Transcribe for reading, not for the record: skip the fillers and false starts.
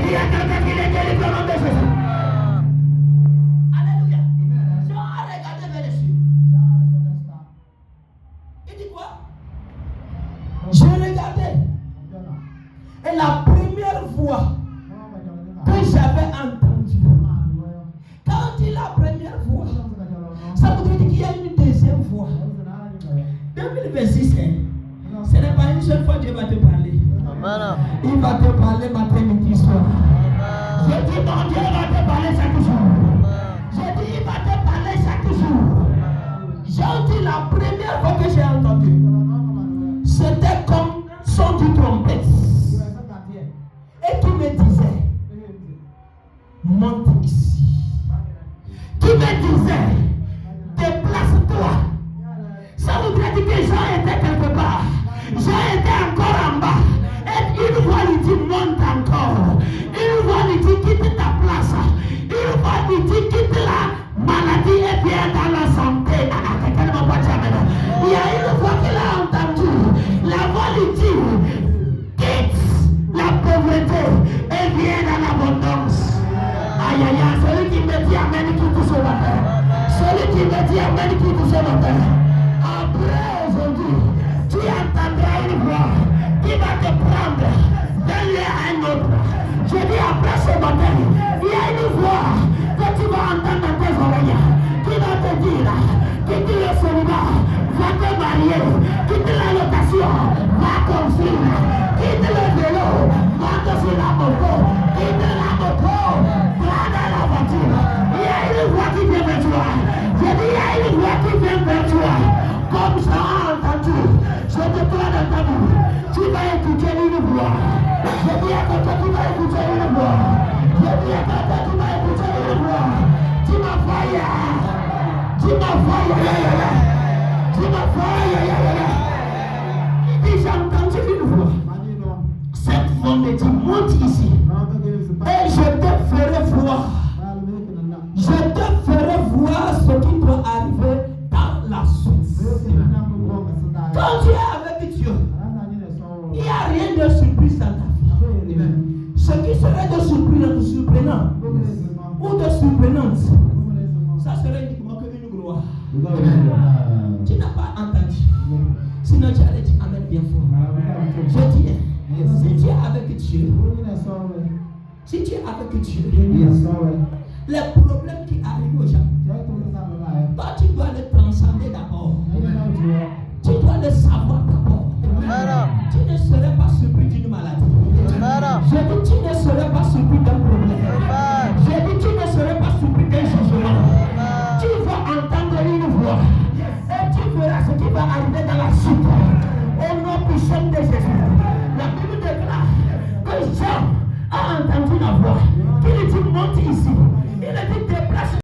Il y a quelqu'un qui est délivré au nom de Jésus. Alléluia. Jean a regardé vers les cieux. Il dit quoi? Je regardais. Et la première fois que j'avais entendu, quand on dit la première fois, ça voudrait dire qu'il y a une deuxième fois. 2026, ce n'est pas une seule fois que Dieu va te parler. Amen. Il va te parler matin, midi, soir. Je dis mon Dieu va te parler chaque jour. Je dis il va te parler chaque jour. J'ai dit la première fois que j'ai entendu, c'était comme son du trompette. Et qui me disait, monte ici. Qui me disait, déplace-toi. Ça voudrait dire que Jean était quelque part. Jean était encore en bas. Et une fois il dit monte encore. Une fois il dit quitte ta place. Une fois il dit quitte la maladie et viens dans la santé. Il y a une fois qu'il a entendu, la voix lui dit quitte la pauvreté et viens dans l'abondance. Aïe aïe aïe, celui qui me dit amen qui touche au matin. Celui qui me dit amen qui touche au matin. Après aujourd'hui, tu entendras une voix qui va te prendre d'un lieu à un autre. Je dis après ce matin, il y a une voix que tu vas entendre dans tes oreilles qui va te dire, quitte le célibat, va te marier, quitte la location, va construire, quitte le vélo, va te sur la moto, quitte la moto, va dans la voiture. Il y a une voix qui vient vers toi. Je dis, il y a une voix qui vient vers toi. Comme ça a entendu, je te prends dans ta bouche. Tu vas écouter une voix. Je dis à côté, tu vas écouter une voix. Je dis à côté, tu vas écouter une voix. Tu m'as failli. Tu m'as failli. Tu m'as failli. Et j'ai entendu une voix. Cette voix me dit, monte ici. Et je te ferai voir. Je te ferai voir ce qui doit arriver dans la suite. Quand tu es avec Dieu, il n'y a rien de surprise dans ta vie. Ce qui serait de surprenant ou de surprenante, ça serait uniquement qu'une gloire. Tu n'as pas entendu. Sinon tu allais dire amen bien fort. Je dis, si tu es avec Dieu, si tu es avec Dieu, les problèmes qui arrivent aux gens, toi tu dois les transcender d'abord. Tu dois le savoir d'abord. Tu ne serais pas surpris d'une maladie. Je dis tu ne serais pas surpris d'un problème. Je dis tu ne serais pas surpris d'un jugement. Tu vas entendre une voix et tu verras ce qui va arriver dans la suite. Au nom puissant de Jésus. La Bible déclare que Jean a entendu la voix qui lui dit monte ici. Il a dit